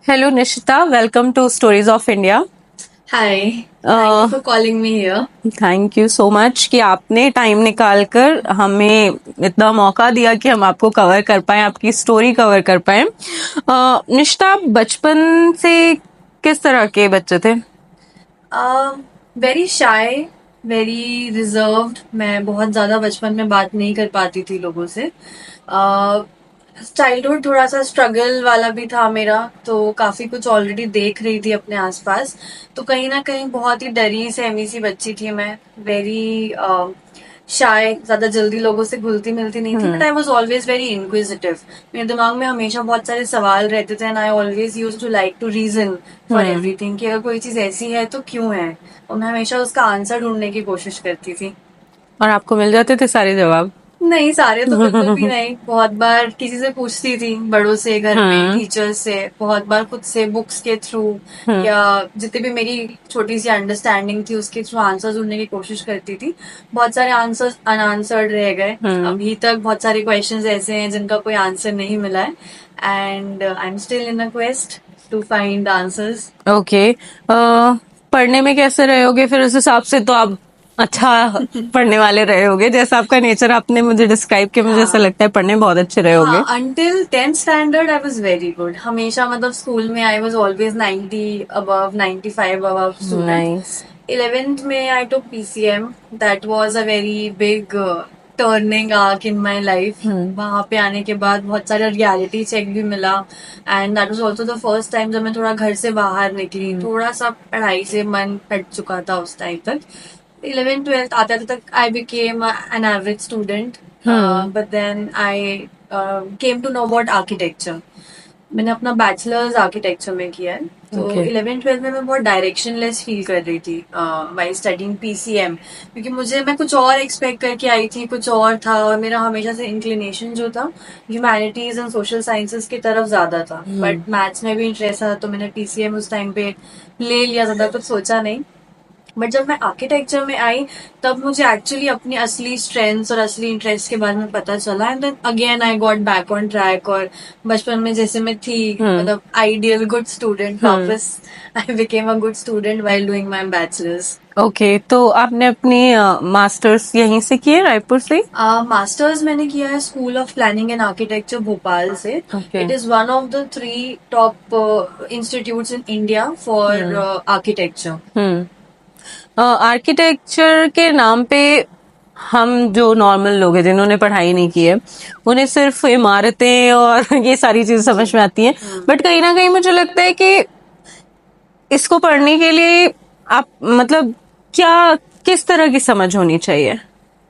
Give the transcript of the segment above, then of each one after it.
Hello Nishita, welcome to Stories of India. Hi, thank you for calling me here. Thank you so much कि आपने time निकाल कर हमें इतना मौका दिया कि हम आपको कवर कर पाए, आपकी स्टोरी कवर कर पाए। निशिता, आप बचपन से किस तरह के बच्चे थे? Very shy, very reserved. मैं बहुत ज्यादा बचपन में बात नहीं कर पाती थी लोगों से। चाइल्डहुड थोड़ा सा स्ट्रगल वाला भी था मेरा, तो काफी कुछ ऑलरेडी देख रही थी अपने आसपास। तो कहीं ना कहीं बहुत ही डरी सहमी सी बच्ची थी मैं। वेरी शाय, ज्यादा जल्दी लोगों से घुलती मिलती नहीं थी, but I was always very inquisitive. मेरे दिमाग में हमेशा बहुत सारे सवाल रहते थे and I always use to like to reason for everything कि अगर कोई चीज ऐसी है तो क्यों है, और मैं हमेशा उसका आंसर ढूंढने की कोशिश करती थी। और आपको मिल जाते थे सारे जवाब? नहीं, सारे तो बिल्कुल भी नहीं। बहुत बार किसी से पूछती थी, बड़ों से, घर में, टीचर्स से, बहुत बार खुद से बुक्स के थ्रू, या जितनी भी मेरी छोटी सी अंडरस्टैंडिंग थी उसके थ्रू आंसर ढूंढने की कोशिश करती थी। बहुत सारे आंसर्स अनआंसर्ड रह गए। अभी तक बहुत सारे क्वेश्चंस ऐसे हैं जिनका कोई आंसर नहीं मिला है, and I am still in a quest to find answers. Okay. पढ़ने में कैसे रहे होगे फिर? उस हिसाब से तो आप अच्छा पढ़ने वाले रहे होगे, जैसा आपका नेचर आपने मुझे डिस्क्राइब किया, मुझे ऐसा हाँ, लगता है पढ़ने में बहुत अच्छे रहे हाँ, होगे। Until 10th standard I was very good. हमेशा मतलब स्कूल में आई was always 90 above, 95 above student. Nice. 11th में आई टुक PCM। That was a very big turning arc in my life. वहां पे आने के बाद बहुत सारा रियलिटी चेक भी मिला, and that was also the first time जब मैं थोड़ा घर से बाहर निकली। थोड़ा सा पढ़ाई से मन हट चुका था उस टाइम तक। 11th 12th आते आते तक I became an average student, but then I came to know about architecture. मैंने अपना बैचलर्स आर्किटेक्चर में किया है। तो ओके। 11th 12th में मैं बहुत डायरेक्शनलेस फील कर रही थी बाई स्टडिंग PCM, क्योंकि मैं कुछ और एक्सपेक्ट करके आई थी, कुछ और था, और मेरा हमेशा से इंक्लिनेशन जो था ह्यूमैनिटीज एंड सोशल साइंसेस की तरफ ज्यादा था। बट मैथ्स में भी इंटरेस्ट था, तो मैंने PCM उस टाइम पे ले लिया, ज्यादा कुछ सोचा नहीं। बट जब मैं आर्किटेक्चर में आई, तब मुझे एक्चुअली अपनी असली स्ट्रेंथ्स और असली इंटरेस्ट के बारे में पता चला, and then again I got back on track. और बचपन में जैसे मैं थी, मतलब आइडियल गुड स्टूडेंट, वापस I became a good student while doing my bachelors. Okay, तो आपने अपनी मास्टर्स यहीं से की है, रायपुर से? मास्टर्स मैंने किया है school of planning and architecture Bhopal से। Okay. It is one of the 3 top institutes in India for architecture. Architecture के नाम पे हम जो नॉर्मल लोग हैं जिन्होंने पढ़ाई नहीं की है, उन्हें सिर्फ इमारतें और ये सारी चीजें समझ में आती हैं। बट कहीं ना कहीं मुझे लगता है कि इसको पढ़ने के लिए आप मतलब क्या, किस तरह की समझ होनी चाहिए?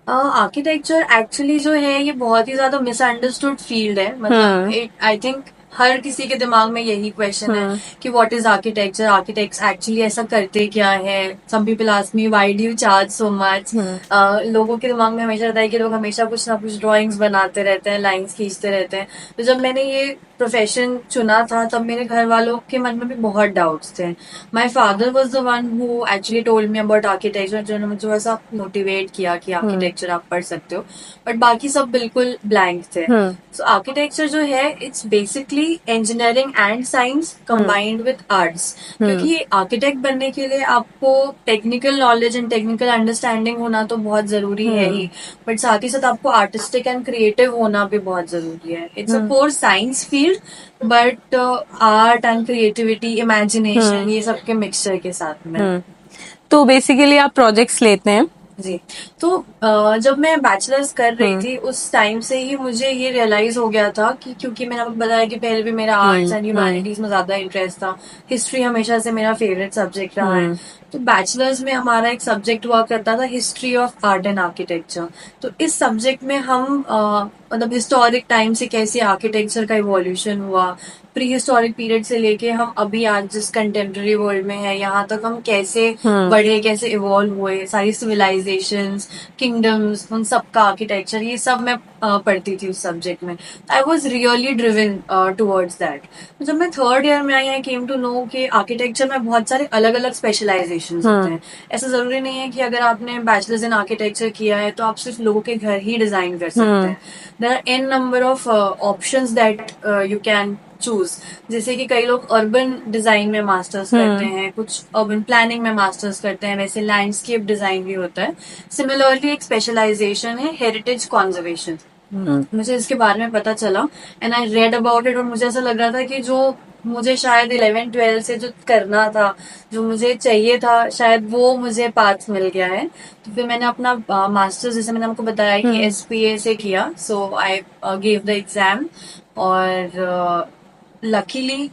आर्किटेक्चर एक्चुअली जो है ये बहुत ही ज्यादा मिसअंडरस्टूड फील्ड है। मतलब आई थिंक हर किसी के दिमाग में यही क्वेश्चन है कि what is architecture, architects actually ऐसा करते क्या है। Some people ask me why do you charge so much. लोगों के दिमाग में हमेशा रहता है कि लोग हमेशा कुछ ना कुछ ड्राइंग्स बनाते रहते हैं, लाइंस खींचते रहते हैं। तो जब मैंने ये प्रोफेशन चुना था, तब मेरे घर वालों के मन में भी बहुत डाउट्स थे। My father was the one who actually told me about architecture, जिन्होंने मुझे थोड़ा सा मोटिवेट किया कि आर्किटेक्चर आप पढ़ सकते हो। बट बाकी सब बिल्कुल ब्लैंक थे। सो आर्किटेक्चर जो है it's basically engineering and science combined with arts. क्योंकि आर्किटेक्ट बनने के लिए आपको technical knowledge and technical understanding होना तो बहुत जरूरी है ही, बट साथ ही साथ आपको आर्टिस्टिक एंड क्रिएटिव होना भी बहुत जरूरी है। It's a core science field, but art and creativity, imagination, ये सब के मिक्सचर के साथ में। तो बेसिकली आप प्रोजेक्ट्स लेते हैं? जी। तो जब मैं बैचलर्स कर रही थी उस टाइम से ही मुझे ये रियलाइज हो गया था कि, क्योंकि मैंने आपको बताया कि पहले भी मेरा आर्ट्स एंड ह्यूमैनिटीज में ज्यादा इंटरेस्ट था, हिस्ट्री हमेशा से मेरा फेवरेट सब्जेक्ट रहा है। तो बैचलर्स में हमारा एक सब्जेक्ट हुआ करता था history of art and architecture. तो इस सब्जेक्ट में हम मतलब हिस्टोरिक टाइम से कैसे आर्किटेक्चर का इवोल्यूशन हुआ, प्री हिस्टोरिक पीरियड से लेके हम अभी आज जिस कंटेम्प्रेरी वर्ल्ड में है यहाँ तक हम कैसे बढ़े, कैसे इवॉल्व हुए, सारी सिविलाइजेशंस, किंगडम्स, उन सब का आर्किटेक्चर, ये सब मैं पढ़ती थी उस सब्जेक्ट में। I was really driven towards that. जब मैं थर्ड ईयर में आई, आई केम टू नो कि आर्किटेक्चर में बहुत सारे अलग अलग स्पेशलाइजेशन होते हैं। ऐसा जरूरी नहीं है कि अगर आपने बैचलर्स इन आर्किटेक्चर किया है तो आप सिर्फ लोगों के घर ही डिजाइन कर सकते हैं। There are an number of options that you can choose. जैसे कि कई लोग अर्बन डिजाइन में मास्टर्स करते हैं, कुछ अर्बन प्लानिंग में मास्टर्स करते हैं, वैसे लैंडस्केप डिजाइन भी होता है। सिमिलरली एक स्पेशलाइजेशन है हेरिटेज कॉन्जर्वेशन। मुझे इसके बारे में पता चला and I read about it, और मुझे ऐसा लग रहा था कि जो मुझे शायद 11-12 से जो करना था, जो मुझे चाहिए था, शायद वो मुझे पाथ मिल गया है। तो फिर मैंने अपना मास्टर्स, जैसे मैंने आपको बताया कि SPA से किया, सो आई गिव द एग्जाम। और लकीली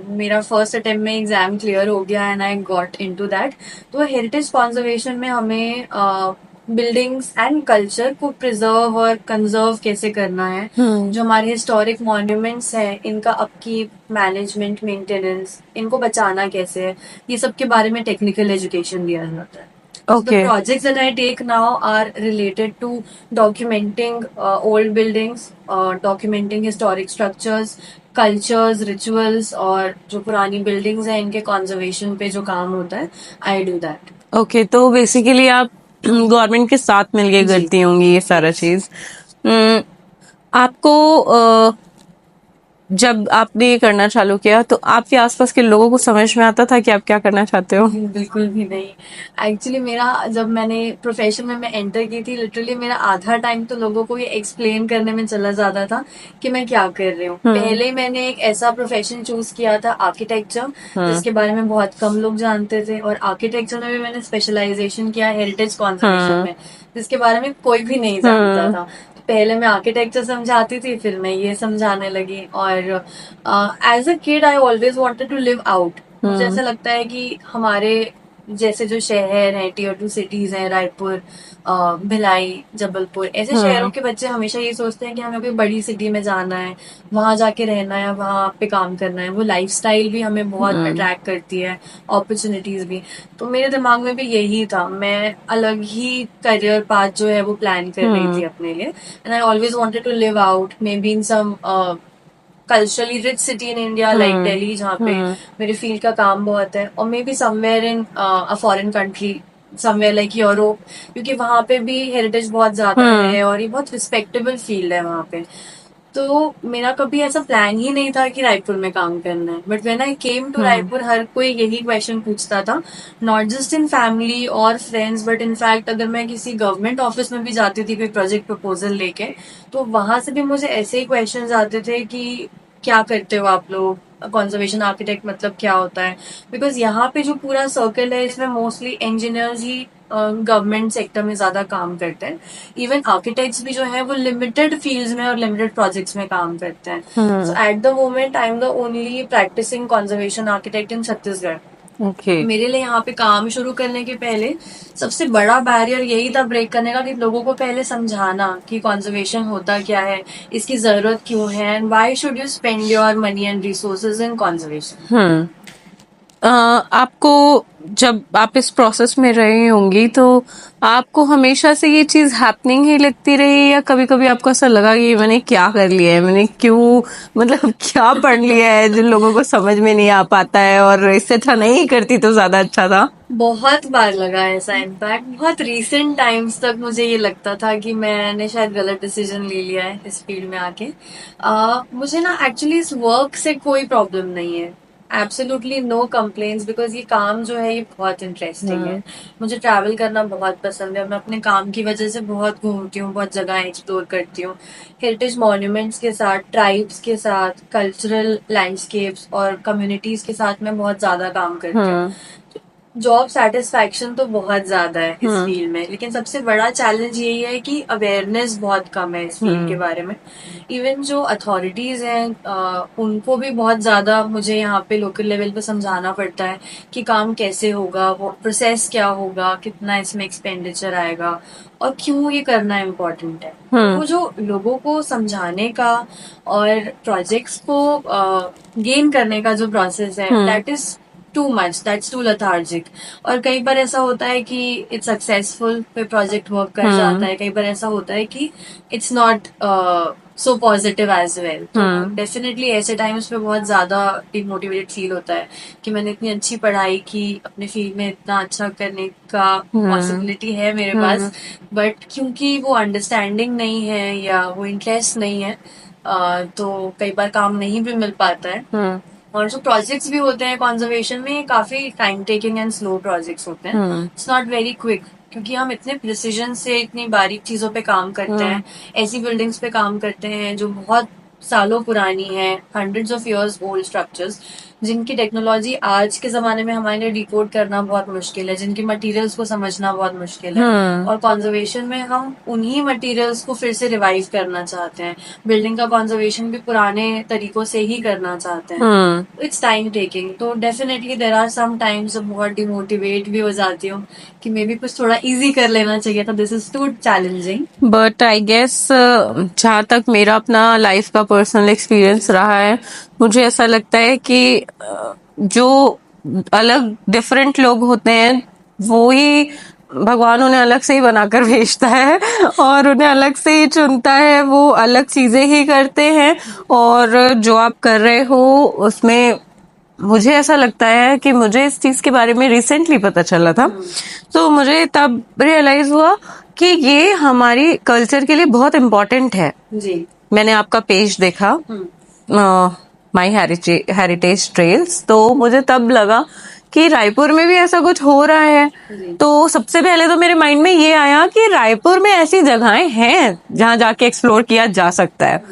मेरा फर्स्ट अटेम्प्ट में एग्जाम क्लियर हो गया and I got into that. तो हेरिटेज कॉन्जर्वेशन में हमें बिल्डिंग्स एंड कल्चर को प्रिजर्व और कंजर्व कैसे करना है, जो हमारे हिस्टोरिक मॉन्यूमेंट्स हैं इनका अपकीप, मैनेजमेंट, मेंटेनेंस, इनको बचाना कैसे है, ये सब के बारे में टेक्निकल एजुकेशन दिया जाता है। So the okay projects that I take now are related to documenting old buildings, documenting historic structures, cultures, rituals, और जो पुरानी buildings हैं इनके conservation पे जो काम होता है, I do that. ओके, तो बेसिकली आप गवर्नमेंट के साथ मिलके जी। करती होंगी ये सारा Yes. चीज। आपको जब आपने ये करना चालू किया तो आपके आसपास के लोगों को समझ में आता था कि आप क्या करना चाहते हो? बिल्कुल भी नहीं। एक्चुअली मेरा, जब मैंने प्रोफेशन में मैं एंटर की थी, लिटरली मेरा आधा टाइम तो लोगों को ये एक्सप्लेन करने में चला जाता था कि मैं क्या कर रही हूँ। पहले मैंने एक ऐसा प्रोफेशन चूज किया था, आर्किटेक्चर, जिसके बारे में बहुत कम लोग जानते थे, और आर्किटेक्चर में भी मैंने स्पेशलाइजेशन किया हेरिटेज कॉन्जर्वेशन में, जिसके बारे में कोई भी नहीं जानता था। पहले मैं आर्किटेक्चर समझाती थी, फिर मैं ये समझाने लगी। और as a kid I always wanted to live out. मुझे ऐसा लगता है कि हमारे जैसे जो शहर हैं, Tier 2 सिटीज हैं, रायपुर, भिलाई, जबलपुर, ऐसे शहरों के बच्चे हमेशा ये सोचते हैं कि हमें कोई बड़ी सिटी में जाना है, वहां जाके रहना है, वहां पे काम करना है। वो लाइफस्टाइल भी हमें बहुत अट्रैक्ट करती है, अपॉर्चुनिटीज भी। तो मेरे दिमाग में भी यही था, मैं अलग ही करियर पाथ जो है वो प्लान कर रही थी अपने लिए। And I always wanted to live out, maybe in some culturally rich city in India like Delhi, जहाँ पे मेरे फील्ड का काम बहुत है, और maybe somewhere in a foreign country, somewhere like Europe, क्योंकि वहां पे भी हेरिटेज बहुत ज्यादा है और ये बहुत रिस्पेक्टेबल फील्ड है वहां पे। तो मेरा कभी ऐसा प्लान ही नहीं था कि रायपुर में काम करना है, but when I came to Raipur, हर कोई यही क्वेश्चन पूछता था, नॉट जस्ट इन फैमिली और फ्रेंड्स, बट इनफैक्ट अगर मैं किसी गवर्नमेंट ऑफिस में भी जाती थी कोई प्रोजेक्ट प्रपोजल लेके, तो वहां से भी मुझे ऐसे ही क्वेश्चन आते थे कि क्या करते हो आप लोग, कंजर्वेशन आर्किटेक्ट मतलब क्या होता है। बिकॉज यहाँ पे जो पूरा सर्कल है इसमें मोस्टली इंजीनियर्स ही गवर्नमेंट सेक्टर में ज्यादा काम करते हैं। इवन आर्किटेक्ट्स भी जो है वो लिमिटेड फील्ड्स में और लिमिटेड प्रोजेक्ट्स में काम करते हैं। So at the moment I am the only practicing conservation architect in Chhattisgarh. Okay मेरे लिए यहाँ पे काम शुरू करने के पहले सबसे बड़ा बैरियर यही था ब्रेक करने का, कि लोगों को पहले समझाना कि कंजर्वेशन होता क्या है, इसकी जरूरत क्यों है, and why should you spend your money and resources in conservation. आपको जब आप इस प्रोसेस में रही होंगी तो आपको हमेशा से ये चीज हैपनिंग ही लगती रही, या कभी कभी आपको ऐसा लगा कि मैंने क्या कर लिया है, मैंने क्यों, मतलब क्या पढ़ लिया है जिन लोगों को समझ में नहीं आ पाता है, और इससे अच्छा नहीं करती तो ज्यादा अच्छा था? बहुत बार लगा ऐसा, इनफैक्ट बहुत रीसेंट टाइम्स तक मुझे ये लगता था कि मैंने शायद गलत डिसीजन ले लिया है इस फील्ड में आके। मुझे ना एक्चुअली इस वर्क से कोई प्रॉब्लम नहीं है, एब्सोल्युटली नो कंप्लेन्स, बिकॉज ये काम जो है ये बहुत इंटरेस्टिंग है। मुझे ट्रैवल करना बहुत पसंद है, मैं अपने काम की वजह से बहुत घूमती हूँ, बहुत जगह एक्सप्लोर करती हूँ, हेरिटेज मॉन्यूमेंट्स के साथ, ट्राइब्स के साथ, कल्चरल लैंडस्केप्स और कम्युनिटीज के साथ मैं बहुत ज्यादा काम करती हूँ। जॉब सेटिस्फैक्शन तो बहुत ज्यादा है इस फील्ड में, लेकिन सबसे बड़ा चैलेंज यही है कि अवेयरनेस बहुत कम है इस फील्ड के बारे में। इवन जो अथॉरिटीज हैं उनको भी बहुत ज्यादा मुझे यहाँ पे लोकल लेवल पे समझाना पड़ता है कि काम कैसे होगा, वो प्रोसेस क्या होगा, कितना इसमें एक्सपेंडिचर आएगा, और क्यों ये करना इम्पोर्टेंट है। तो वो जो लोगों को समझाने का और प्रोजेक्ट्स को गेन करने का जो प्रोसेस है, that is too much, that's too lethargic. और कई बार ऐसा होता है कि इट्स सक्सेसफुल, फिर प्रोजेक्ट वर्क कर जाता है, कई बार ऐसा होता है कि it's not so positive as well. तो डेफिनेटली ऐसे टाइम्स पे बहुत ज्यादा डिमोटिवेटेड फील होता है कि मैंने इतनी अच्छी पढ़ाई की, अपने फील्ड में इतना अच्छा करने का पॉसिबिलिटी है मेरे पास, बट क्योंकि वो अंडरस्टैंडिंग नहीं है या वो इंटरेस्ट नहीं है, तो कई बार काम नहीं भी मिल पाता है। और जो प्रोजेक्ट्स भी होते हैं कंजर्वेशन में, ये काफी time taking and slow projects होते हैं। इट्स नॉट वेरी क्विक, क्योंकि हम इतने प्रिसीजन से इतनी बारीक चीजों पे काम करते हैं, ऐसी बिल्डिंग्स पे काम करते हैं जो बहुत सालों पुरानी है, hundreds of years old structures, जिनकी टेक्नोलॉजी आज के जमाने में हमारे लिए डिकोड करना बहुत मुश्किल है, जिनकी मटेरियल्स को समझना बहुत मुश्किल है। और कंजर्वेशन में हम उन्हीं मटेरियल्स को फिर से रिवाइव करना चाहते हैं, बिल्डिंग का कंजर्वेशन भी पुराने तरीकों से ही करना चाहते हैं। इट्स टाइम टेकिंग, तो definitely there are some times बहुत डिमोटिवेट भी हो जाती हूँ कि मे बी कुछ थोड़ा इजी कर लेना चाहिए था, this is too challenging. But I guess जहाँ तक मेरा अपना लाइफ का पर्सनल एक्सपीरियंस रहा है, मुझे ऐसा लगता है कि जो अलग डिफरेंट लोग होते हैं वो ही भगवान उन्हें अलग से ही बनाकर भेजता है और उन्हें अलग से ही चुनता है, वो अलग चीजें ही करते हैं। और जो आप कर रहे हो उसमें मुझे ऐसा लगता है कि मुझे इस चीज के बारे में रिसेंटली पता चला था, तो मुझे तब रियलाइज हुआ कि ये हमारी कल्चर के लिए बहुत इम्पोर्टेंट है। जी। मैंने आपका पेज देखा, माई हेरिटेज ट्रेल्स, तो मुझे तब लगा कि रायपुर में भी ऐसा कुछ हो रहा है। तो सबसे पहले तो मेरे माइंड में ये आया कि रायपुर में ऐसी जगहें हैं जहां जाके एक्सप्लोर किया जा सकता है।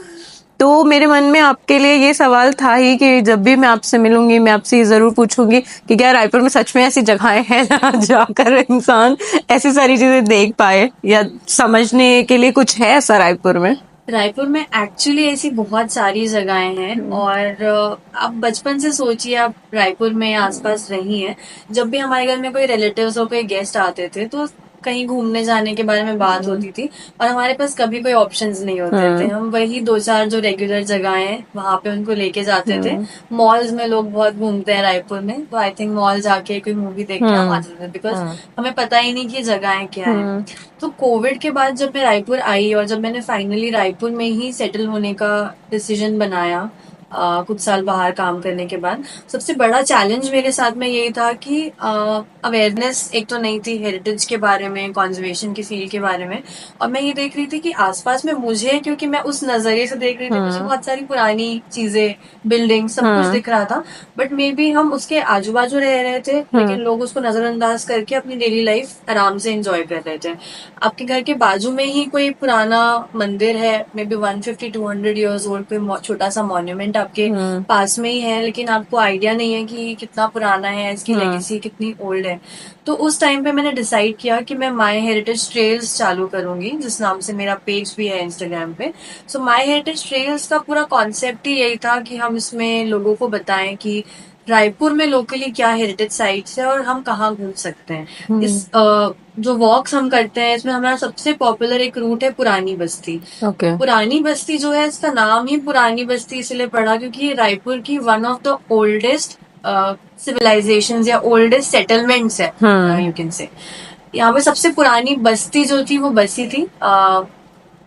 तो मेरे मन में आपके लिए ये सवाल था ही कि जब भी मैं आपसे मिलूंगी मैं आपसे ये जरूर पूछूंगी कि क्या रायपुर में सच में ऐसी जगहें हैं जहाँ जाकर इंसान ऐसी सारी चीजें देख पाए, या समझने के लिए कुछ है ऐसा रायपुर में? रायपुर में एक्चुअली ऐसी बहुत सारी जगहें हैं, और आप बचपन से सोचिए, आप रायपुर में आसपास रही हैं, जब भी हमारे घर में कोई रिलेटिव्स और कोई गेस्ट आते थे तो कहीं घूमने जाने के बारे में बात होती थी, और हमारे पास कभी कोई ऑप्शंस नहीं होते थे। हम वही दो चार जो रेगुलर जगह हैं वहां पे उनको लेके जाते थे। मॉल्स में लोग बहुत घूमते हैं रायपुर में, तो आई थिंक मॉल जाके कोई मूवी देख के हम आ जाते थे, बिकॉज हमें पता ही नहीं कि जगहें क्या है। तो कोविड के बाद जब मैं रायपुर आई और जब मैंने फाइनली रायपुर में ही सेटल होने का डिसीजन बनाया, कुछ साल बाहर काम करने के बाद, सबसे बड़ा चैलेंज मेरे साथ में यही था कि अवेयरनेस एक तो नहीं थी हेरिटेज के बारे में, कंजर्वेशन की फील्ड के बारे में। और मैं ये देख रही थी कि आसपास में मुझे, क्योंकि मैं उस नजरिए से देख रही थी, मुझे बहुत सारी पुरानी चीजें, बिल्डिंग, सब कुछ दिख रहा था, बट मे बी हम उसके आजू बाजू रह रहे थे, लेकिन लोग उसको नजरअंदाज करके अपनी डेली लाइफ आराम से एंजॉय कर रहे थे। आपके घर के बाजू में ही कोई पुराना मंदिर है, मे बी 150-200 ईयर्स ओल्ड, कोई छोटा सा मॉन्यूमेंट आपके पास में ही है, लेकिन आपको आइडिया नहीं है कि कितना पुराना है, इसकी लेगेसी कितनी ओल्ड है। तो उस टाइम पे मैंने डिसाइड किया कि मैं माई हेरिटेज ट्रेल्स चालू करूंगी, जिस नाम से मेरा पेज भी है इंस्टाग्राम पे। सो माई हेरिटेज ट्रेल्स का पूरा कॉन्सेप्ट ही यही था कि हम इसमें लोगों को बताएं कि रायपुर में लोकली क्या हेरिटेज साइट्स है और हम कहाँ घूम सकते हैं। इस जो वॉक्स हम करते हैं इसमें हमारा सबसे पॉपुलर एक रूट है पुरानी बस्ती। पुरानी बस्ती जो है, इसका नाम ही पुरानी बस्ती इसलिए पड़ा क्योंकि ये रायपुर की one of the oldest civilizations या ओल्डेस्ट सेटलमेंट्स है, यू कैन से। यहाँ पे सबसे पुरानी बस्ती जो थी वो बसी थी,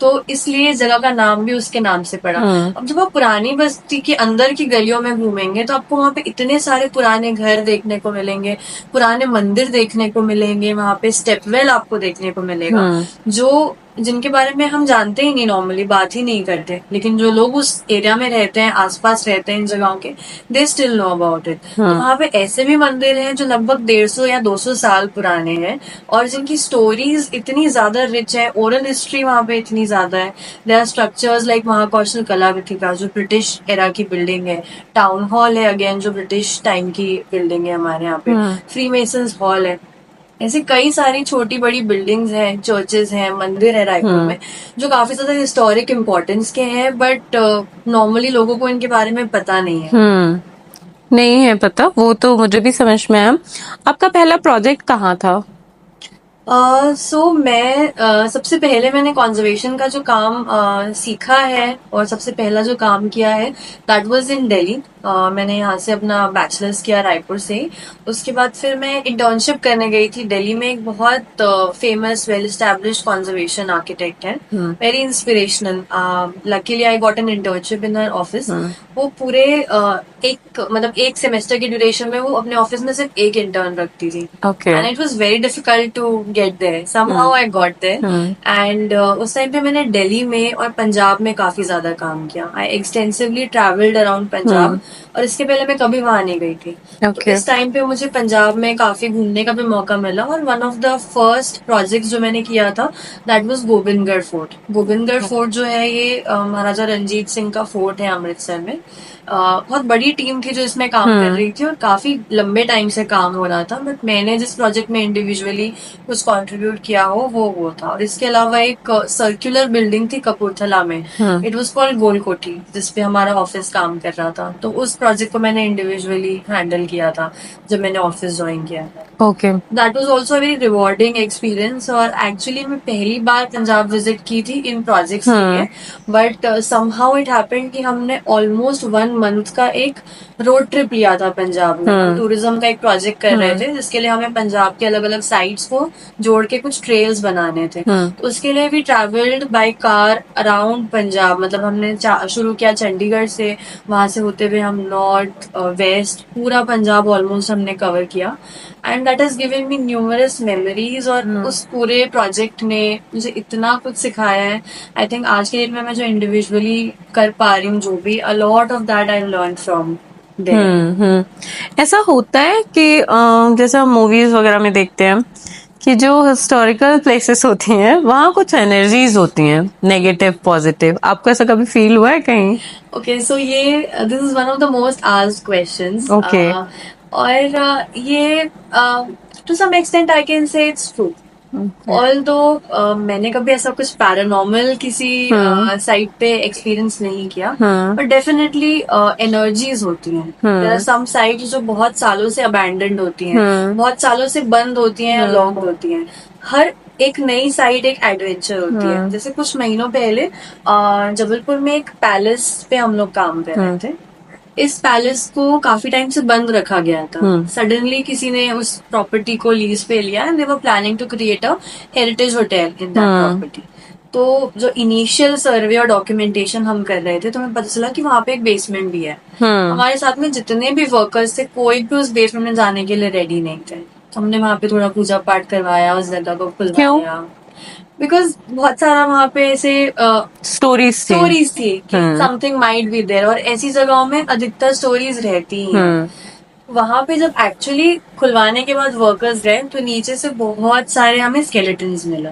तो इसलिए जगह का नाम भी उसके नाम से पड़ा। अब जब आप पुरानी बस्ती के अंदर की गलियों में घूमेंगे तो आपको वहाँ पे इतने सारे पुराने घर देखने को मिलेंगे, पुराने मंदिर देखने को मिलेंगे, वहाँ पे स्टेपवेल आपको देखने को मिलेगा, जो जिनके बारे में हम जानते ही नहीं, नॉर्मली बात ही नहीं करते, लेकिन जो लोग उस एरिया में रहते हैं, आसपास रहते हैं इन जगहों के, they still know about it. तो वहाँ पे ऐसे भी मंदिर हैं जो लगभग 150 या 200 साल पुराने हैं और जिनकी स्टोरीज इतनी ज्यादा रिच है, ओरल हिस्ट्री वहाँ पे इतनी ज्यादा है। There are structures like Mahakaushal Kalakritika जो ब्रिटिश एरा की बिल्डिंग है, टाउन हॉल है अगेन जो ब्रिटिश टाइम की बिल्डिंग है हमारे यहाँ पे, फ्री मेसन्स हॉल है, ऐसे कई सारी छोटी बड़ी बिल्डिंग्स हैं, चर्चेज हैं, मंदिर है रायपुर में जो काफी ज्यादा हिस्टोरिक इम्पोर्टेंस के हैं, बट नॉर्मली लोगों को इनके बारे में पता नहीं है। नहीं है पता, वो तो मुझे भी समझ में आया। आपका पहला प्रोजेक्ट कहाँ था? मैं सबसे पहले मैंने कंजर्वेशन का जो काम सीखा है और सबसे पहला जो काम किया है दैट वाज इन दिल्ली। मैंने यहाँ से अपना बैचलर्स किया रायपुर से ही। उसके बाद फिर मैं इंटर्नशिप करने गई थी दिल्ली में, एक बहुत famous well established conservation architect है, very inspirational. Luckily I got an internship in her office. वो पूरे एक सेमेस्टर की ड्यूरेशन में वो अपने ऑफिस में सिर्फ एक इंटर्न रखती थी, and it was very difficult to get there, somehow I got there. And उस टाइम पे मैंने दिल्ली में और पंजाब में काफी ज्यादा काम किया। आई एक्सटेंसिवली ट्रैवल्ड अराउंड पंजाब, और इसके पहले मैं कभी वहां नहीं गई थी। तो ओके। इस टाइम पे मुझे पंजाब में काफी घूमने का भी मौका मिला, और one of the first project जो मैंने किया था that was Gobindgarh fort. Gobindgarh fort जो है ये महाराजा रंजीत सिंह का फोर्ट है अमृतसर में। बहुत बड़ी टीम थी जो इसमें काम कर रही थी, और काफी लंबे टाइम से काम हो रहा था, बट मैंने जिस प्रोजेक्ट में इंडिविजुअली कुछ कंट्रीब्यूट किया हो वो था। और इसके अलावा एक सर्कुलर बिल्डिंग थी कपूरथला में, इट वाज कॉल्ड गोल कोठी, जिसपे हमारा ऑफिस काम कर रहा था। तो उस प्रोजेक्ट को मैंने इंडिविजुअली हैंडल किया था जब मैंने ऑफिस ज्वाइन किया था। Okay. That was also very rewarding experience. और एक्चुअली मैं पहली बार पंजाब विजिट की थी इन प्रोजेक्ट्स के लिए, बट समहाउ इट हैपेंड कि हमने ऑलमोस्ट 1 मंथ का एक रोड ट्रिप लिया था पंजाब में। हम टूरिज्म का एक प्रोजेक्ट कर रहे थे, जिसके लिए हमें पंजाब के अलग अलग साइट्स को जोड़ के कुछ ट्रेल्स बनाने थे। तो उसके लिए we travelled by car around Punjab. मतलब हमने शुरू किया चंडीगढ़ से, वहां से होते हुए हम नॉर्थ वेस्ट पूरा पंजाब ऑलमोस्ट हमने कवर किया। And that has given me numerous memories, और उस पूरे प्रोजेक्ट ने मुझे इतना कुछ सिखाया है। आई थिंक आज के डेट में मैं जो इंडिविजुअली कर पा रही हूँ जो भी, a lot of that I learn from there. ऐसा होता है कि जैसे हम मूवीज वगैरह में देखते हैं कि जो हिस्टोरिकल प्लेसेस होती हैं वहाँ कुछ एनर्जीज होती हैं, नेगेटिव पॉजिटिव। आपको ऐसा कभी फील हुआ है कहीं? ओके, सो ये this is one of the most asked questions. Okay. और ये to some extent I can say it's true. Although मैंने कभी ऐसा कुछ पैरानॉर्मल किसी साइट पे एक्सपीरियंस नहीं किया, बट डेफिनेटली एनर्जीज होती हैं। देयर आर सम साइट्स जो बहुत सालों से अबैंडन्ड होती हैं, बहुत सालों से बंद होती हैं या लॉक्ड होती हैं। हर एक नई साइट एक एडवेंचर होती है। जैसे कुछ महीनों पहले जबलपुर में एक पैलेस पे हम लोग काम कर रहे थे। इस पैलेस को काफी टाइम से बंद रखा गया था। सडनली किसी ने उस प्रॉपर्टी को लीज पे लिया, and they were planning to create a heritage hotel in that property. तो जो इनिशियल सर्वे और डॉक्यूमेंटेशन हम कर रहे थे, तो हमें पता चला कि वहां पे एक बेसमेंट भी है। हमारे साथ में जितने भी वर्कर्स थे, कोई भी उस बेसमेंट में जाने के लिए रेडी नहीं थे। हमने वहां पे थोड़ा पूजा पाठ करवाया, उस जगह को खुलवाया, बिकॉज बहुत सारा वहां पे ऐसे स्टोरीज थी कि समथिंग माइट बी देयर, और ऐसी जगहों में अधिकतर स्टोरीज रहती ही हैं। वहां पे जब एक्चुअली खुलवाने के बाद वर्कर्स गए, तो नीचे से बहुत सारे हमें स्केलेटन्स मिले।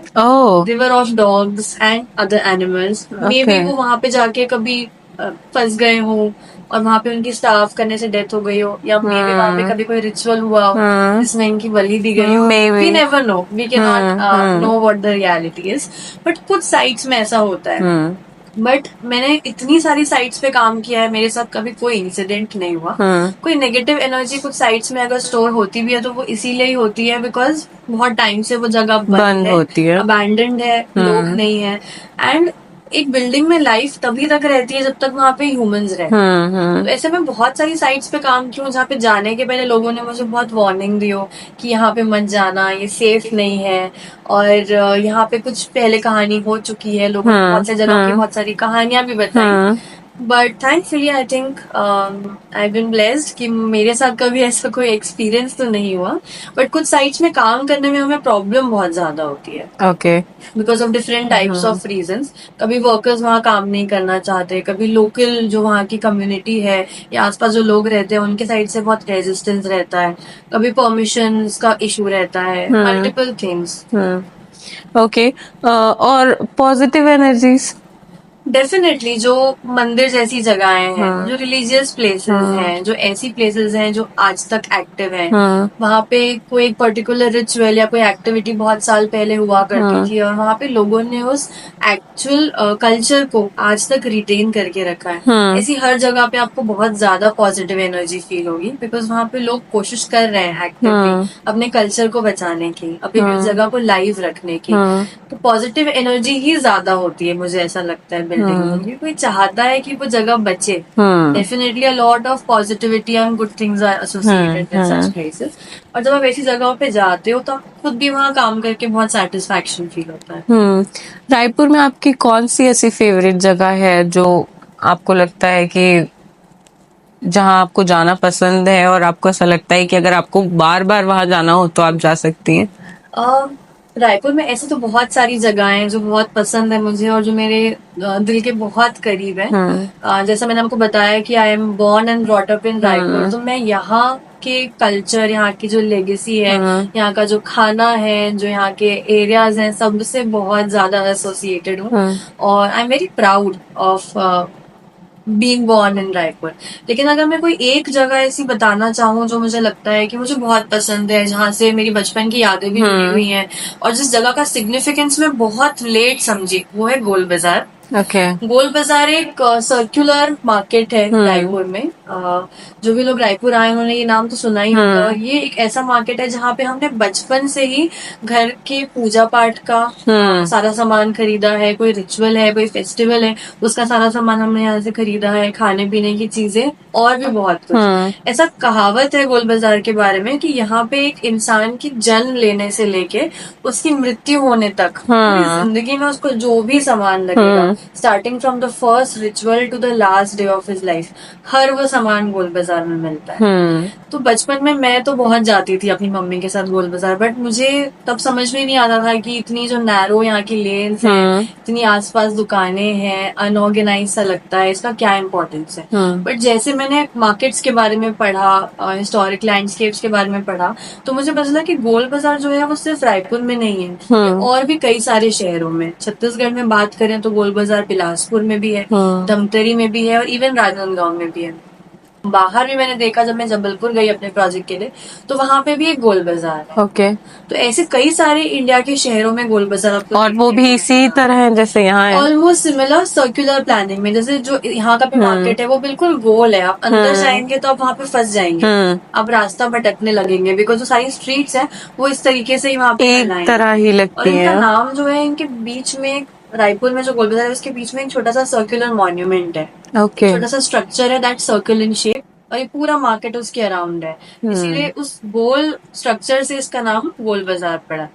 River of dogs and other animals. May be वो वहां पे जाके कभी फंस गए हो, और वहां पे उनकी स्टाफ करने से डेथ हो गई हो, या मे बी वहां पे कभी कोई रिचुअल हुआ हो जिसमें इनकी बलि दी गई हो। We never know, we can not know what the reality is, but कुछ साइट्स में ऐसा होता है। बट मैंने इतनी सारी साइट्स पे काम किया है, मेरे साथ कभी कोई इंसिडेंट नहीं हुआ। कोई नेगेटिव एनर्जी कुछ साइट्स में अगर स्टोर होती भी है, तो वो इसीलिए ही होती है बिकॉज बहुत टाइम से वो जगह बंद होती है, अबैंडन्ड है, लोग नहीं है। एंड एक बिल्डिंग में लाइफ तभी तक रहती है जब तक वहां पे ह्यूमंस रहते हैं। तो ऐसे में बहुत सारी साइट्स पे काम किया जहाँ पे जाने के पहले लोगों ने मुझे बहुत वार्निंग दी हो कि यहाँ पे मत जाना, ये सेफ नहीं है, और यहाँ पे कुछ पहले कहानी हो चुकी है। लोगों ने बहुत सारी जगह की बहुत सारी कहानियां भी बताई। But thankfully I think I been blessed कि मेरे साथ कभी ऐसा कोई एक्सपीरियंस तो नहीं हुआ। बट कुछ साइट्स में काम करने में हमें प्रॉब्लम बहुत ज्यादा होती है, okay, because of different types of reasons. कभी वर्कर्स वहाँ काम नहीं करना चाहते, कभी लोकल जो वहाँ की कम्युनिटी है या आसपास जो लोग रहते हैं उनके साइड से बहुत रेजिस्टेंस रहता है, कभी परमिशन का इशू रहता है, मल्टीपल थिंग्स। ओके। और पॉजिटिव एनर्जीज डेफिनेटली जो मंदिर जैसी जगहें हैं, जो रिलीजियस प्लेसेस हैं, जो ऐसी प्लेसेस हैं जो आज तक एक्टिव हैं, वहाँ पे कोई एक पर्टिकुलर रिचुअल या कोई एक्टिविटी बहुत साल पहले हुआ करती थी, और वहाँ पे लोगों ने उस एक्चुअल कल्चर को आज तक रिटेन करके रखा है। ऐसी हर जगह पे आपको बहुत ज्यादा पॉजिटिव एनर्जी फील होगी, बिकॉज वहाँ पे लोग कोशिश कर रहे हैं एक्टिवली अपने कल्चर को बचाने की, अपनी जगह को लाइव रखने की। तो पॉजिटिव एनर्जी ही ज्यादा होती है, मुझे ऐसा लगता है। बिल्डिंग कोई चाहता है कि वो जगह बचे, definitely a lot of positivity and good things are associated with such places. और जब आप ऐसी जगहों पे जाते हो तो आपको खुद भी वहाँ काम करके बहुत सेटिस्फैक्शन फील होता है। रायपुर में आपकी कौन सी ऐसी फेवरेट जगह है जो आपको लगता है कि जहाँ आपको जाना पसंद है और आपको ऐसा लगता है कि अगर आपको बार बार वहां जाना हो तो आप जा सकती हैं? रायपुर में ऐसे तो बहुत सारी जगह हैं जो बहुत पसंद है मुझे और जो मेरे दिल के बहुत करीब है। जैसा मैंने आपको बताया कि I am born and brought up in Raipur, तो मैं यहाँ के कल्चर, यहाँ की जो लेगेसी है, यहाँ का जो खाना है, जो यहाँ के एरियाज हैं, सबसे बहुत ज्यादा एसोसिएटेड हूँ। और I am very proud of being born in Raipur. लेकिन अगर मैं कोई एक जगह ऐसी बताना चाहूँ जो मुझे लगता है कि मुझे बहुत पसंद है, जहाँ से मेरी बचपन की यादें भी जुड़ी हुई हैं, और जिस जगह का सिग्निफिकेंस मैं बहुत लेट समझी, वो है गोल बाजार। गोल बाजार एक सर्कुलर मार्केट है रायपुर में। जो भी लोग रायपुर आए उन्होंने ये नाम तो सुना ही होगा। ये एक ऐसा मार्केट है जहाँ पे हमने बचपन से ही घर के पूजा पाठ का सारा सामान खरीदा है, कोई रिचुअल है, कोई फेस्टिवल है, उसका सारा सामान हमने यहाँ से खरीदा है, खाने पीने की चीजें और भी बहुत कुछ। ऐसा कहावत है गोल बाजार के बारे में कि यहाँ पे एक इंसान की जन्म लेने से लेके उसकी मृत्यु होने तक पूरी जिंदगी में उसको जो भी सामान लगेगा, starting from the first ritual to the last day of his life, हर वो सामान गोल बाजार में मिलता है। तो बचपन में मैं तो बहुत जाती थी अपनी मम्मी के साथ गोल बाजार, बट मुझे तब समझ में नहीं आता था कि इतनी जो नैरो यहाँ की लेन्स हैं, इतनी आसपास दुकानें हैं, अनऑर्गेनाइज सा लगता है, इसका क्या इम्पोर्टेंस है। बट जैसे मैंने मार्केट्स के बारे में पढ़ा, हिस्टोरिक लैंडस्केप्स के बारे में पढ़ा, तो मुझे पता चला कि गोल बाजार जो है वो सिर्फ रायपुर में नहीं है, और भी कई सारे शहरों में। छत्तीसगढ़ में बात करें तो गोल बाजार बिलासपुर में भी है, धमतरी में भी है, और इवन राजनांदगांव में भी है। बाहर भी मैंने देखा, जब मैं जबलपुर गई अपने प्रोजेक्ट के लिए, तो वहां पे भी एक गोल बाजार है। तो ऐसे कई सारे इंडिया के शहरों में गोल बाजार आपको, और वो भी इसी तरह है जैसे यहाँ है, ऑलमोस्ट सिमिलर सर्कुलर प्लानिंग में। जैसे जो यहाँ का भी मार्केट है वो बिल्कुल गोल है, आप अंदर जाएंगे तो आप वहाँ पे फंस जाएंगे, आप रास्ता भटकने लगेंगे, बिकॉज जो सारी स्ट्रीट्स हैं वो इस तरीके से ही वहाँ पे एक तरह ही और लगती इनका है। नाम जो है, इनके बीच में, रायपुर में जो गोल बाजार है उसके बीच में एक छोटा सा सर्कुलर मॉन्यूमेंट है, छोटा सा स्ट्रक्चर है दैट सर्कल इन शेप, और ये पूरा मार्केट उसके अराउंड है, इसीलिए उस गोल स्ट्रक्चर से इसका नाम गोल बाजार पड़ा।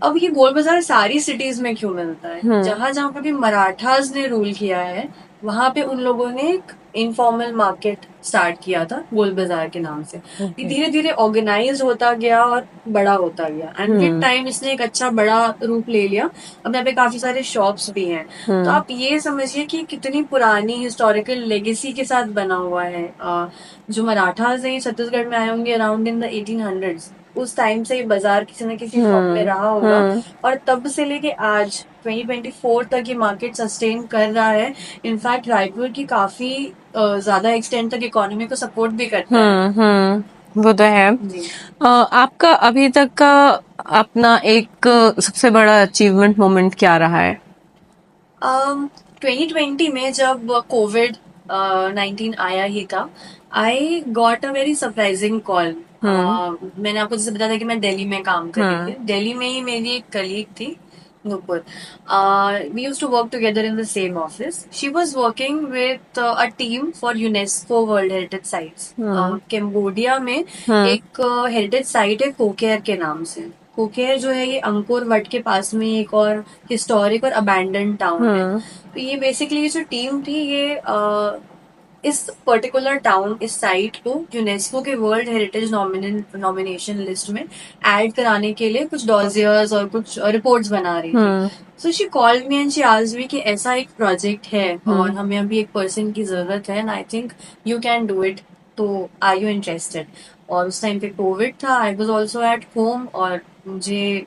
अब ये गोल बाजार सारी सिटीज में क्यों मिलता है? जहां जहां पे भी मराठास ने रूल किया है, वहां पे उन लोगों ने एक इनफॉर्मल मार्केट स्टार्ट किया था गोल बाजार के नाम से। धीरे धीरे ऑर्गेनाइज होता गया और बड़ा होता गया, एंड विद टाइम इसने एक अच्छा बड़ा रूप ले लिया। अब यहाँ पे काफी सारे शॉप्स भी हैं। तो आप ये समझिए कि कितनी पुरानी हिस्टोरिकल लेगेसी के साथ बना हुआ है। जो मराठास है छत्तीसगढ़ में आए होंगे अराउंड इन द 1800s, उस टाइम से ये बाजार किसी न किसी फॉर्म में रहा होगा, और तब से लेके आज 2024 तक ये मार्केट सस्टेन कर रहा है। इनफैक्ट रायपुर की काफी ज्यादा एक्सटेंड तक इकोनॉमी को सपोर्ट भी करता है। वो तो है। आपका अभी तक का अपना एक सबसे बड़ा अचीवमेंट मोमेंट क्या रहा है? 2020 में जब कोविड 19 आया ही था, I got a very surprising call. मैंने आपको जैसे बताया था कि मैं दिल्ली में काम कर रही थी। दिल्ली में ही मेरी एक कलीग थी, Nupur. We used to work together in the same office. She was working with a team for UNESCO World Heritage Sites. Cambodia में एक हेरिटेज साइट है कोकेर के नाम से। कोकेर जो है ये अंकोर वट के पास में एक और हिस्टोरिक और अबैंडन टाउन है। तो ये बेसिकली जो टीम थी, ये इस पर्टिकुलर टाउन, इस साइट को यूनेस्को के वर्ल्ड हेरिटेज नॉमिनेशन लिस्ट में ऐड कराने के लिए कुछ डॉजियर्स और कुछ रिपोर्ट्स बना रही थी। So she called me and she asked me कि ऐसा एक प्रोजेक्ट है और हमें अभी एक पर्सन की जरूरत है, and I think you can do it, तो आर यू इंटरेस्टेड? और उस टाइम पे कोविड था, I was also at home, और मुझे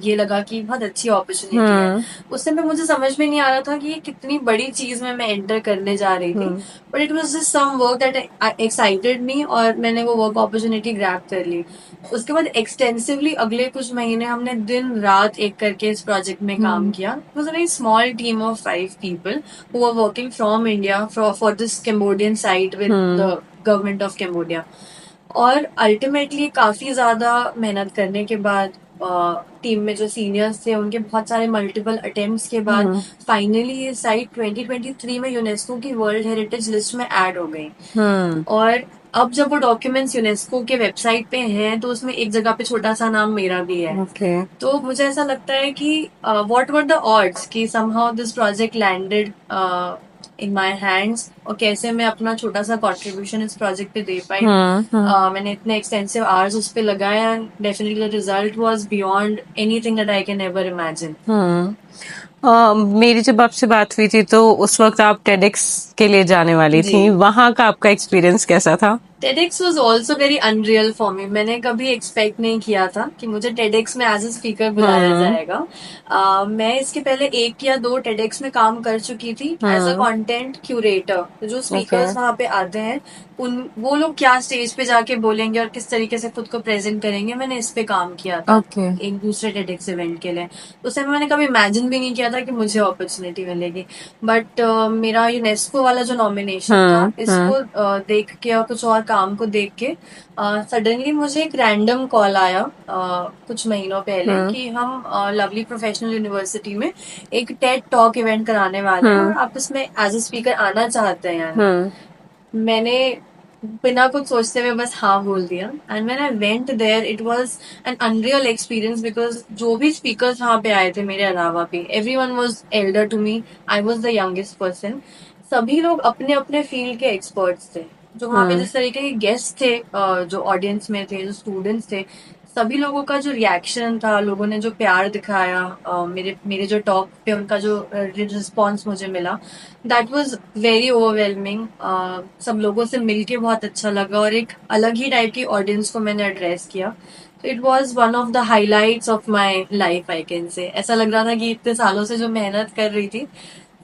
ये लगा कि बहुत अच्छी अपॉर्चुनिटी है। उस टाइम पे मुझे समझ में नहीं आ रहा था कि ये कितनी बड़ी चीज में मैं एंटर करने जा रही थी, but it was just some work that excited me, और मैंने वो वर्क अपॉर्चुनिटी ग्रैब कर ली। उसके बाद एक्सटेंसिवली अगले कुछ महीने हमने दिन रात एक करके इस प्रोजेक्ट में काम किया। It was a very small team of 5 people who were working from India for this Cambodian site with the government of Cambodia. और अल्टीमेटली काफी ज्यादा मेहनत करने के बाद, टीम में जो सीनियर्स थे उनके बहुत सारे मल्टीपल अटेम्प्ट्स के बाद, फाइनली ये साइट 2023 में यूनेस्को की वर्ल्ड हेरिटेज लिस्ट में ऐड हो गई। और अब जब वो डॉक्यूमेंट्स यूनेस्को के वेबसाइट पे हैं, तो उसमें एक जगह पे छोटा सा नाम मेरा भी है। तो मुझे ऐसा लगता है कि व्हाट वर द ऑड्स कि somehow this project landed in my hands और कैसे मैं अपना छोटा सा कंट्रीब्यूशन इस प्रोजेक्ट पे दे पाई। मैंने इतने एक्सटेंसिव आवर्स उस पे लगाए and definitely the result was beyond anything that I can ever imagine. मेरी जब आपसे बात हुई थी तो उस वक्त आप टेडेक्स के लिए जाने वाली जी। थी, वहां का आपका एक्सपीरियंस कैसा था? TEDx was also very unreal for me। मैंने कभी एक्सपेक्ट नहीं किया था कि मुझे TEDx में एज ए स्पीकर बुलाया जाएगा। मैं इसके पहले 1 या 2 TEDx में काम कर चुकी थी एज अ कंटेंट क्यूरेटर। जो स्पीकर्स वहां पे आते हैं उन वो लोग क्या स्टेज पे जाके बोलेंगे और किस तरीके से खुद को प्रेजेंट करेंगे, मैंने इस पे काम किया था एक दूसरे TEDx इवेंट के लिए। उस टाइम मैंने कभी इमेजिन भी नहीं किया था कि मुझे अपॉर्चुनिटी मिलेगी। बट मेरा यूनेस्को वाला जो नॉमिनेशन था इसको देख के और कुछ और काम को देख के सडनली मुझे एक रैंडम कॉल आया कुछ महीनों पहले कि हम लवली प्रोफेशनल यूनिवर्सिटी में एक टेड टॉक इवेंट कराने वाले हैं और आप इसमें एज ए स्पीकर आना चाहते हैं यार। मैंने बिना कुछ सोचते हुए बस हाँ बोल दिया and when I went there it was an unreal experience because जो भी स्पीकर्स वहां पे आए थे मेरे अलावा भी everyone was elder to me, I was the youngest person. सभी लोग अपने अपने फील्ड के एक्सपर्ट्स थे। जो वहां पे जिस तरीके के गेस्ट थे जो ऑडियंस में थे जो स्टूडेंट्स थे, सभी लोगों का जो रिएक्शन था, लोगों ने जो प्यार दिखाया मेरे मेरे जो टॉक पे उनका जो रिस्पॉन्स मुझे मिला, दैट वाज वेरी ओवरवेलमिंग। सब लोगों से मिलके बहुत अच्छा लगा और एक अलग ही टाइप की ऑडियंस को मैंने एड्रेस किया। तो it was one of the highlights of my life I can से। ऐसा लग रहा था कि इतने सालों से जो मेहनत कर रही थी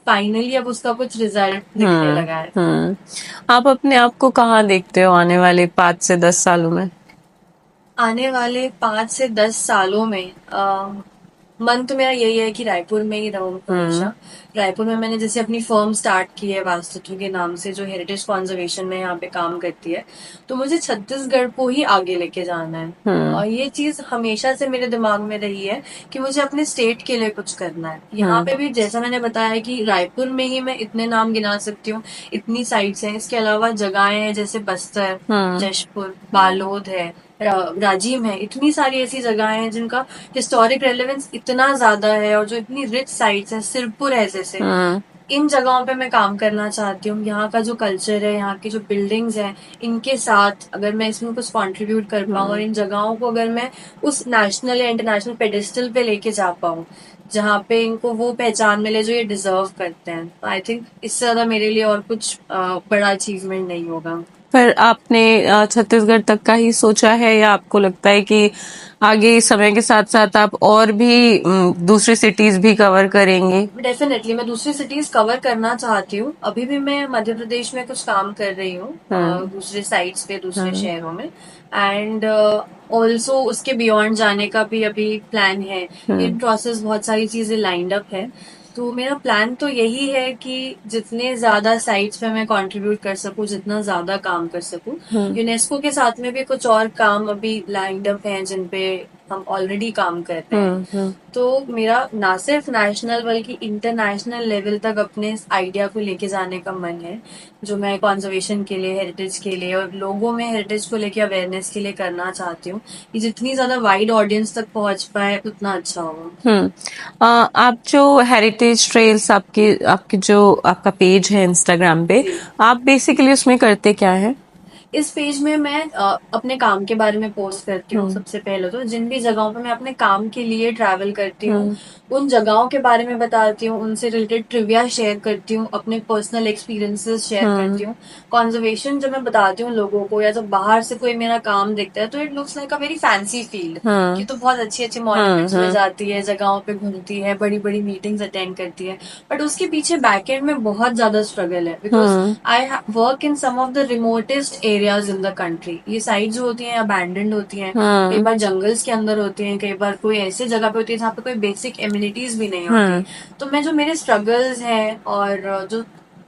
फाइनली अब उसका कुछ रिजल्ट दिखने लगा है। आप अपने आप को कहाँ देखते हो आने वाले 5 से 10 सालों में? आने वाले 5 से 10 सालों में मन तो मेरा यही है कि रायपुर में ही रहूं हमेशा। रायपुर में मैंने जैसे अपनी फर्म स्टार्ट की है वास्तु के नाम से जो हेरिटेज कॉन्जर्वेशन में यहाँ पे काम करती है, तो मुझे छत्तीसगढ़ को ही आगे लेके जाना है। और ये चीज हमेशा से मेरे दिमाग में रही है कि मुझे अपने स्टेट के लिए कुछ करना है। यहाँ पे भी जैसा मैंने बताया कि रायपुर में ही मैं इतने नाम गिना सकती हूँ, इतनी साइट्स हैं। इसके अलावा जगहें हैं जैसे बस्तर, जशपुर, बालोद है, राजिम है। इतनी सारी ऐसी जगह हैं जिनका हिस्टोरिक रेलेवेंस इतना ज्यादा है और जो इतनी रिच साइट्स है, सिरपुर है जैसे, इन जगहों पे मैं काम करना चाहती हूँ। यहाँ का जो कल्चर है, यहाँ की जो बिल्डिंग्स हैं, इनके साथ अगर मैं इसमें कुछ कंट्रीब्यूट कर पाऊँ और इन जगहों को अगर मैं उस नेशनल या इंटरनेशनल पेडिस्टल पे लेके जा पाऊँ जहाँ पे इनको वो पहचान मिले जो ये डिजर्व करते हैं, तो आई थिंक इससे ज्यादा मेरे लिए और कुछ बड़ा अचीवमेंट नहीं होगा। पर आपने छत्तीसगढ़ तक का ही सोचा है या आपको लगता है कि आगे समय के साथ साथ आप और भी दूसरी सिटीज भी कवर करेंगे? डेफिनेटली मैं दूसरी सिटीज कवर करना चाहती हूँ। अभी भी मैं मध्य प्रदेश में कुछ काम कर रही हूँ दूसरे साइट्स पे, दूसरे शहरों में। एंड ऑल्सो उसके बियॉन्ड जाने का भी अभी प्लान है। इन प्रोसेस बहुत सारी चीजें लाइंड अप है। तो मेरा प्लान तो यही है कि जितने ज्यादा साइट्स पे मैं कंट्रीब्यूट कर सकूं, जितना ज्यादा काम कर सकूं। यूनेस्को के साथ में भी कुछ और काम अभी लाइंड अप हैं जिनपे हम ऑलरेडी काम कर रहे हैं। तो मेरा ना सिर्फ नेशनल बल्कि इंटरनेशनल लेवल तक अपने इस आइडिया को लेके जाने का मन है, जो मैं कंजर्वेशन के लिए, हेरिटेज के लिए और लोगों में हेरिटेज को लेके अवेयरनेस के लिए करना चाहती हूँ। कि जितनी ज्यादा वाइड ऑडियंस तक पहुंच पाए उतना अच्छा होगा। आप जो हेरिटेज ट्रेल्स आपके आपके जो आपका पेज है इंस्टाग्राम पे, आप बेसिकली उसमें करते क्या है? इस पेज में मैं अपने काम के बारे में पोस्ट करती हूँ। सबसे पहले तो जिन भी जगहों पे मैं अपने काम के लिए ट्रैवल करती हूँ उन जगहों के बारे में बताती हूँ, उनसे रिलेटेड ट्रिविया शेयर करती हूँ, अपने पर्सनल एक्सपीरियंसेस शेयर करती हूँ। कंजर्वेशन जब मैं बताती हूँ लोगों को या जब बाहर से कोई मेरा काम देखता है तो it looks like a very fancy field कि तो बहुत अच्छी अच्छी मॉन्यूमेंट्स में जाती है, जगहों पे घूमती है, बड़ी बड़ी मीटिंग्स अटेंड करती है। बट उसके पीछे बैक एंड में बहुत ज्यादा स्ट्रगल है because I work in some of the remotest areas in the country. ये साइट जो होती हैं अबैंडन्ड होती हैं, कई बार जंगल्स के अंदर होती हैं, कई बार कोई ऐसे जगह पे होती है जहाँ पे कोई बेसिक एम्यूनिटीज भी नहीं होती। तो मैं जो मेरे स्ट्रगल्स हैं और जो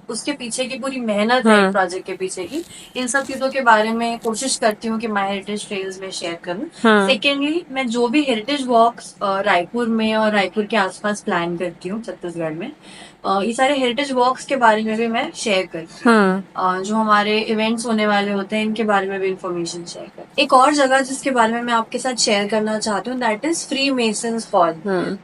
उसके पीछे की पूरी मेहनत है प्रोजेक्ट के पीछे की, इन सब चीजों के बारे में कोशिश करती हूँ कि माई हेरिटेज ट्रेल्स में शेयर करूँ। सेकेंडली मैं जो भी हेरिटेज वॉक्स रायपुर में और रायपुर के आसपास प्लान करती हूँ छत्तीसगढ़ में, ये सारे हेरिटेज वॉक्स के बारे में भी मैं शेयर करती हूँ। जो हमारे इवेंट्स होने वाले होते हैं इनके बारे में भी इंफॉर्मेशन शेयर करती हूँ। एक और जगह जिसके बारे में मैं आपके साथ शेयर करना चाहती हूँ that is free masons hall.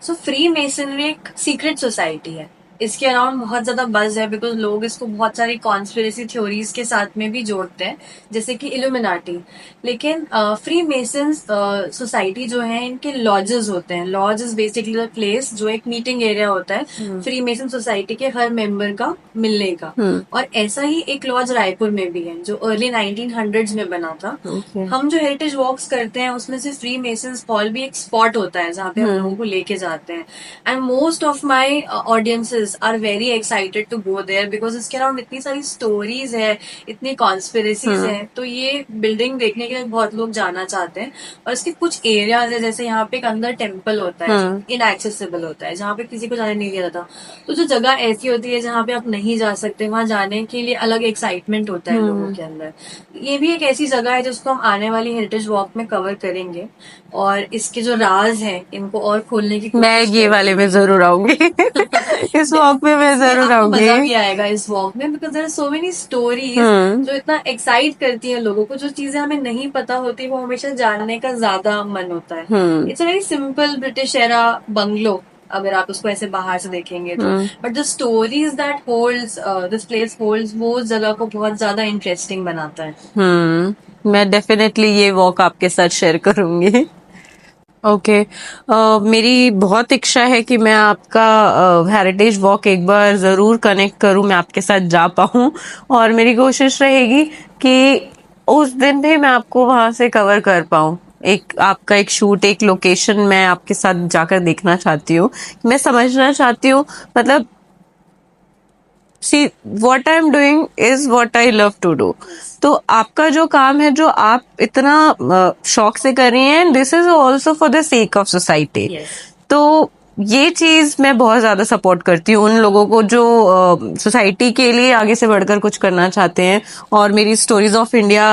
So free masonry एक सीक्रेट सोसाइटी है इसके अराउंड बहुत ज्यादा बज है, बिकॉज लोग इसको बहुत सारी कॉन्स्पिरेसी थ्योरीज के साथ में भी जोड़ते हैं, जैसे कि इल्यूमिनाटी। लेकिन फ्री मेसन्स सोसाइटी जो है, इनके लॉजेस होते हैं। Lodge is basically the place जो एक मीटिंग एरिया होता है फ्री मेसन सोसाइटी के हर मेंबर का मिलने का। और ऐसा ही एक लॉज रायपुर में भी है, जो अर्ली 1900s में बना था। हम जो हेरिटेज वॉक्स करते हैं, उसमें से फ्री मेसन्स हॉल भी एक स्पॉट होता है जहाँ पे हम लोगों को लेके जाते हैं। And most of my audiences are very excited to go there, because इसके अराउंड इतनी सारी स्टोरीज है, इतनी कॉन्स्पिरेसीज है, तो ये बिल्डिंग देखने के लिए बहुत लोग जाना चाहते हैं। और इसके कुछ एरियाज है, जैसे यहाँ पे एक अंदर टेम्पल होता है, इनएक्सेसिबल होता है, जहाँ पे किसी को जाने नहीं दिया जाता। तो जो जगह ऐसी होती है जहाँ पे आप नहीं जा सकते, वहां जाने के लिए अलग एक्साइटमेंट होता है लोगों के अंदर। ये भी एक ऐसी जगह है जिसको हम आने वाली हेरिटेज वॉक में कवर करेंगे, और इसके जो राज हैं इनको और खोलने की मैं ये वाले में जरूर आऊंगी। इस वॉक में मैं जरूर आपको आऊंगी। मजा भी आएगा इस वॉक में, because there are so many stories जो इतना एक्साइट करती हैं लोगों को। जो चीजें हमें नहीं पता होती वो हमेशा जानने का ज्यादा मन होता है। It's a very simple British era bungalow, अगर आप उसको ऐसे बाहर से देखेंगे तो, but the stories that holds this place holds, वो उस जगह को बहुत ज्यादा इंटरेस्टिंग बनाता है। मैं डेफिनेटली ये वॉक आपके साथ शेयर करूंगी। ओके मेरी बहुत इच्छा है कि मैं आपका हेरिटेज वॉक एक बार जरूर कनेक्ट करूं, मैं आपके साथ जा पाऊं, और मेरी कोशिश रहेगी कि उस दिन भी मैं आपको वहां से कवर कर पाऊं। एक आपका एक शूट, एक लोकेशन मैं आपके साथ जाकर देखना चाहती हूँ, मैं समझना चाहती हूँ। मतलब see what I am doing is what I love to do. तो आपका जो काम है, जो आप इतना शौक से कर रही हैं, this is also for the sake of society. तो ये चीज मैं बहुत ज्यादा सपोर्ट करती हूँ उन लोगों को जो सोसाइटी के लिए आगे से बढ़कर कुछ करना चाहते हैं। और मेरी स्टोरीज ऑफ इंडिया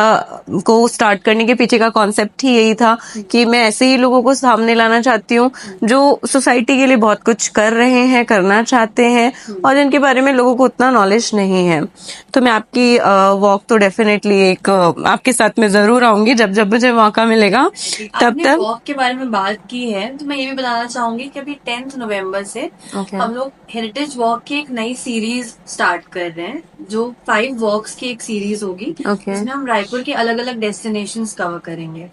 को स्टार्ट करने के पीछे का कॉन्सेप्ट ही यही था कि मैं ऐसे ही लोगों को सामने लाना चाहती हूँ जो सोसाइटी के लिए बहुत कुछ कर रहे हैं, करना चाहते हैं, और जिनके बारे में लोगों को उतना नॉलेज नहीं है। तो मैं आपकी वॉक तो डेफिनेटली एक आपके साथ में जरूर आऊंगी, जब जब मुझे मौका मिलेगा तब तक। वॉक के बारे में बात की है तो मैं ये भी बताना चाहूंगी कि अभी 10 नवंबर से हम लोग हेरिटेज वॉक की एक नई सीरीज स्टार्ट कर रहे हैं, जो 5 वॉक्स की एक सीरीज होगी, जिसमें हम रायपुर के अलग अलग डेस्टिनेशंस कवर करेंगे।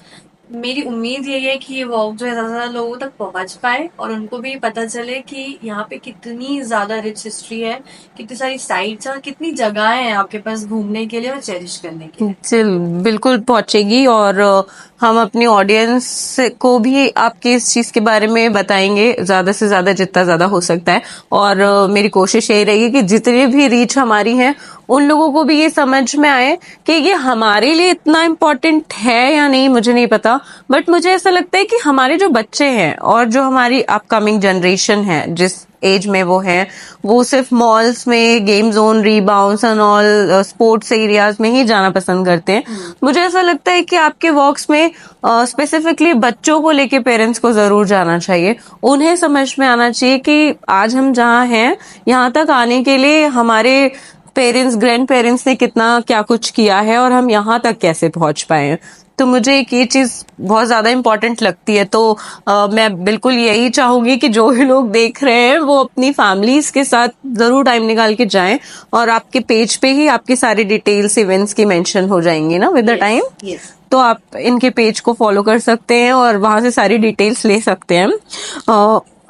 मेरी उम्मीद यही है कि ये वॉक जो है ज्यादा से ज्यादा लोगों तक पहुंच पाए, और उनको भी पता चले कि यहाँ पे कितनी ज्यादा रिच हिस्ट्री है, कितनी सारी साइट्स और कितनी जगहें हैं आपके पास घूमने के लिए और चेरिश करने के लिए। बिल्कुल पहुंचेगी, और हम अपनी ऑडियंस को भी आपके इस चीज के बारे में बताएंगे ज्यादा से ज्यादा, जितना ज्यादा हो सकता है। और मेरी कोशिश यही रहेगी कि जितनी भी रीच हमारी है, उन लोगों को भी ये समझ में आए कि ये हमारे लिए इतना इम्पोर्टेंट है या नहीं, मुझे नहीं पता। बट मुझे ऐसा लगता है कि हमारे जो बच्चे हैं और जो हमारी अपकमिंग जनरेशन है, जिस एज में वो है, वो सिर्फ मॉल्स में game zone, rebounds and all sports areas में ही जाना पसंद करते हैं। मुझे ऐसा लगता है कि आपके वॉक्स में स्पेसिफिकली बच्चों को लेके पेरेंट्स को जरूर जाना चाहिए। उन्हें समझ में आना चाहिए कि आज हम जहाँ हैं, यहाँ तक आने के लिए हमारे पेरेंट्स, ग्रैंड पेरेंट्स ने कितना क्या कुछ किया है, और हम यहाँ तक कैसे पहुंच पाए हैं। तो मुझे एक ये चीज बहुत ज्यादा इम्पोर्टेंट लगती है। तो मैं बिल्कुल यही चाहूंगी कि जो भी लोग देख रहे हैं वो अपनी फैमिलीज के साथ जरूर टाइम निकाल के जाएं, और आपके पेज पे ही आपकी सारी डिटेल्स इवेंट्स की मेंशन हो जाएंगी ना विद द टाइम। तो आप इनके पेज को फॉलो कर सकते हैं और वहां से सारी डिटेल्स ले सकते हैं।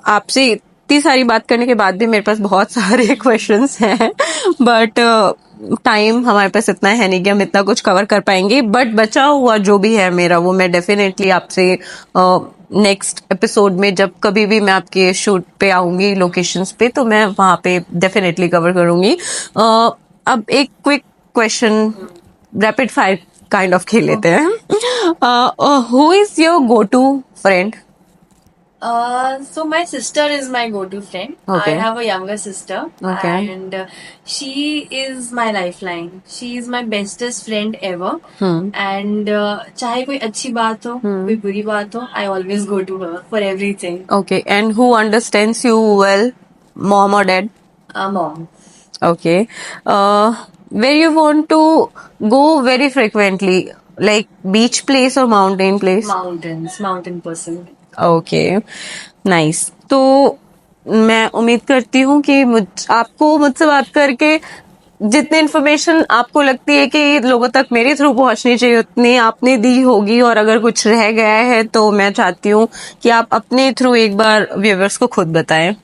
आपसे इतनी सारी बात करने के बाद भी मेरे पास बहुत सारे क्वेश्चंस हैं, बट टाइम हमारे पास इतना है नहीं कि हम इतना कुछ कवर कर पाएंगे। बट बचा हुआ जो भी है मेरा, वो मैं डेफिनेटली आपसे नेक्स्ट एपिसोड में, जब कभी भी मैं आपके शूट पे आऊंगी लोकेशंस पे, तो मैं वहां पे डेफिनेटली कवर करूंगी। अब एक quick question, rapid fire kind of खेल लेते हैं। Who is your go to friend? So my sister is my go-to friend. Okay. I have a younger sister. Okay. And she is my lifeline. She is my bestest friend ever. And चाहे कोई अच्छी बात हो, कोई बुरी बात हो, I always go to her for everything. Okay, and who understands you well, mom or dad? Mom. Okay. Where you want to go very frequently, like beach place or mountain place? Mountains. Mountain person. Okay nice. तो मैं उम्मीद करती हूँ कि आपको मुझसे बात करके जितनी इन्फॉर्मेशन आपको लगती है कि लोगों तक मेरे थ्रू पहुंचनी चाहिए उतनी आपने दी होगी, और अगर कुछ रह गया है तो मैं चाहती हूँ कि आप अपने थ्रू एक बार व्यूअर्स को खुद बताएं।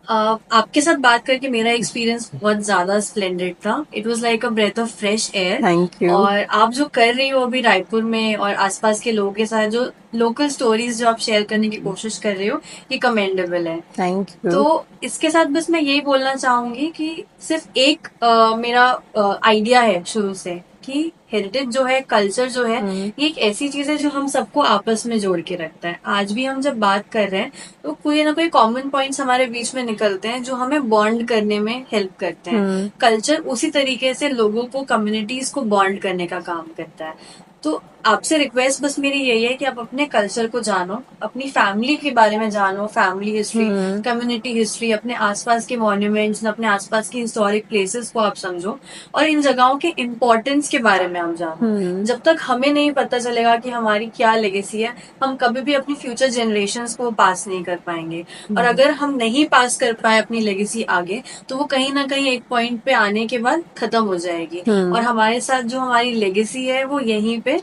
आपके साथ बात करके मेरा एक्सपीरियंस बहुत ज्यादा स्प्लेंडेड था। It was like a breath of fresh air. Thank you. और आप जो कर रही हो अभी रायपुर में और आसपास के लोगों के साथ, जो लोकल स्टोरीज जो आप शेयर करने की कोशिश कर रही हो, ये कमेंडेबल है। Thank you. तो इसके साथ बस मैं यही बोलना चाहूंगी कि सिर्फ एक मेरा आइडिया है शुरू से कि हेरिटेज जो है, कल्चर जो है, ये एक ऐसी चीज है जो हम सबको आपस में जोड़ के रखता है। आज भी हम जब बात कर रहे हैं तो कोई ना कोई कॉमन पॉइंट्स हमारे बीच में निकलते हैं जो हमें बॉन्ड करने में हेल्प करते हैं। कल्चर उसी तरीके से लोगों को, कम्युनिटीज को बॉन्ड करने का काम करता है। तो आपसे रिक्वेस्ट बस मेरी यही है कि आप अपने कल्चर को जानो, अपनी फैमिली के बारे में जानो, फैमिली हिस्ट्री, कम्युनिटी हिस्ट्री, अपने आसपास के मॉन्यूमेंट्स, अपने आसपास की हिस्टोरिक प्लेसेस को आप समझो, और इन जगहों के इम्पोर्टेंस के बारे में आप जानो। जब तक हमें नहीं पता चलेगा कि हमारी क्या लेगेसी है, हम कभी भी अपनी फ्यूचर जनरेशंस को पास नहीं कर पाएंगे। और अगर हम नहीं पास कर पाए अपनी लेगेसी आगे, तो वो कहीं ना कहीं एक पॉइंट पे आने के बाद खत्म हो जाएगी, और हमारे साथ जो हमारी लेगेसी है वो यहीं पे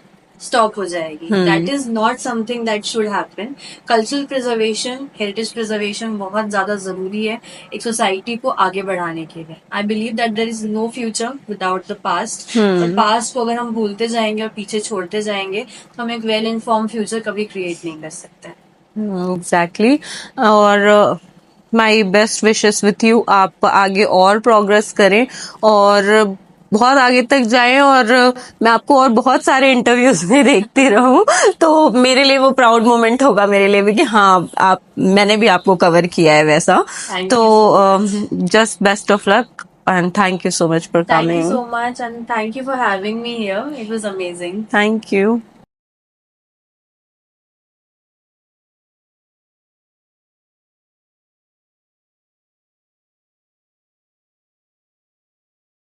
स्टॉप हो जाएगी। That is not something that should happen. Cultural preservation, heritage preservation बहुत ज्यादा जरूरी है एक सोसाइटी को आगे बढ़ाने के लिए। I believe that there is no future without the past. और पास्ट को अगर हम भूलते जाएंगे और पीछे छोड़ते जाएंगे तो हम एक वेल इन्फॉर्म फ्यूचर कभी क्रिएट नहीं कर सकते। एग्जैक्टली। और my best wishes with you, आप आगे और प्रोग्रेस करें और बहुत आगे तक जाएं, और मैं आपको और बहुत सारे इंटरव्यूज में देखती रहूं, तो मेरे लिए वो प्राउड मोमेंट होगा मेरे लिए भी कि हाँ मैंने भी आपको कवर किया है वैसा। तो just best of luck and thank you so much for Thank you coming. so much and thank you for having me here. It was amazing. Thank you.